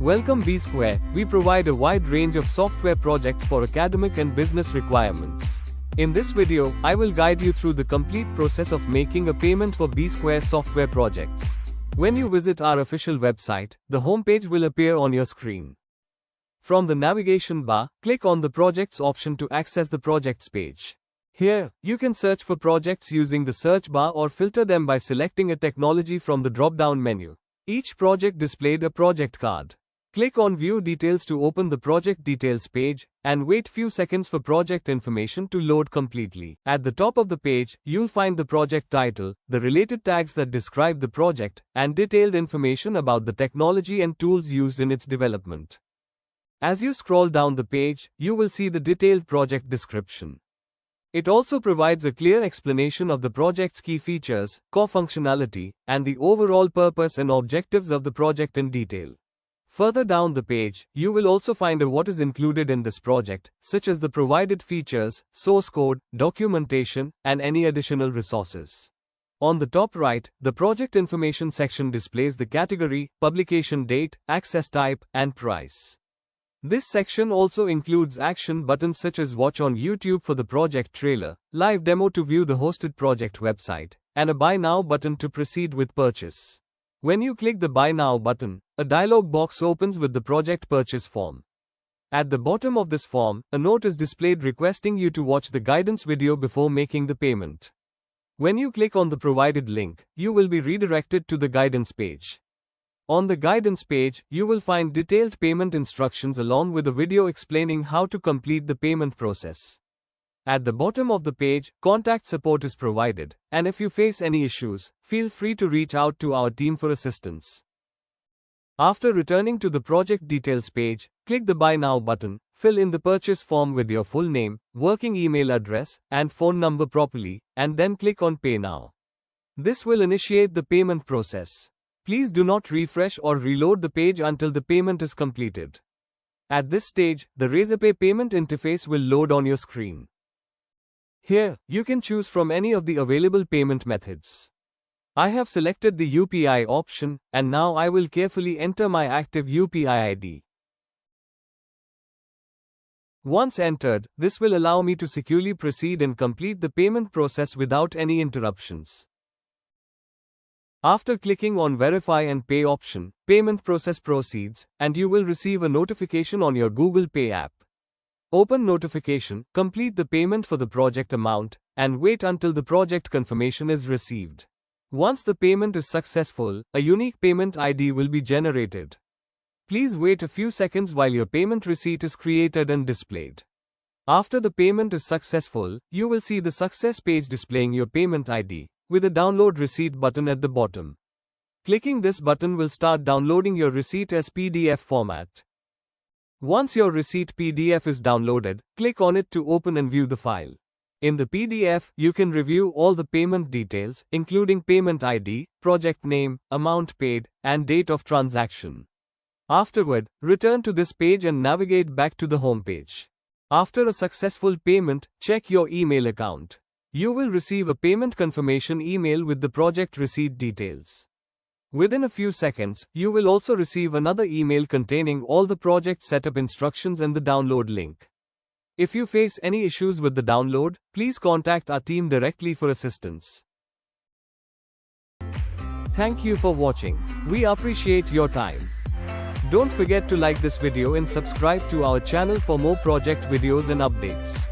Welcome Bsquare. We provide a wide range of software projects for academic and business requirements. In this video, I will guide you through the complete process of making a payment for Bsquare software projects. When you visit our official website, the homepage will appear on your screen. From the navigation bar, click on the Projects option to access the Projects page. Here, you can search for projects using the search bar or filter them by selecting a technology from the drop-down menu. Each project displayed a project card. Click on View Details to open the Project Details page, and wait few seconds for project information to load completely. At the top of the page, you'll find the project title, the related tags that describe the project, and detailed information about the technology and tools used in its development. As you scroll down the page, you will see the detailed project description. It also provides a clear explanation of the project's key features, core functionality, and the overall purpose and objectives of the project in detail. Further down the page, you will also find what is included in this project, such as the provided features, source code, documentation, and any additional resources. On the top right, the project information section displays the category, publication date, access type, and price. This section also includes action buttons such as watch on YouTube for the project trailer, live demo to view the hosted project website, and a buy now button to proceed with purchase. When you click the buy now button, a dialog box opens with the project purchase form. At the bottom of this form, a note is displayed requesting you to watch the guidance video before making the payment. When you click on the provided link, you will be redirected to the guidance page. On the guidance page, you will find detailed payment instructions along with a video explaining how to complete the payment process. At the bottom of the page, contact support is provided, and if you face any issues, feel free to reach out to our team for assistance. After returning to the project details page, click the Buy Now button, fill in the purchase form with your full name, working email address, and phone number properly, and then click on Pay Now. This will initiate the payment process. Please do not refresh or reload the page until the payment is completed. At this stage, the Razorpay payment interface will load on your screen. Here, you can choose from any of the available payment methods. I have selected the UPI option, and now I will carefully enter my active UPI ID. Once entered, this will allow me to securely proceed and complete the payment process without any interruptions. After clicking on Verify and Pay option, payment process proceeds, and you will receive a notification on your Google Pay app. Open notification, complete the payment for the project amount, and wait until the project confirmation is received. Once the payment is successful, a unique payment ID will be generated. Please wait a few seconds while your payment receipt is created and displayed. After the payment is successful, you will see the success page displaying your payment ID, with a Download Receipt button at the bottom. Clicking this button will start downloading your receipt as PDF format. Once your receipt PDF is downloaded, click on it to open and view the file. In the PDF, you can review all the payment details, including payment ID, project name, amount paid, and date of transaction. Afterward, return to this page and navigate back to the home page. After a successful payment, check your email account. You will receive a payment confirmation email with the project receipt details. Within a few seconds, you will also receive another email containing all the project setup instructions and the download link. If you face any issues with the download, please contact our team directly for assistance. Thank you for watching. We appreciate your time. Don't forget to like this video and subscribe to our channel for more project videos and updates.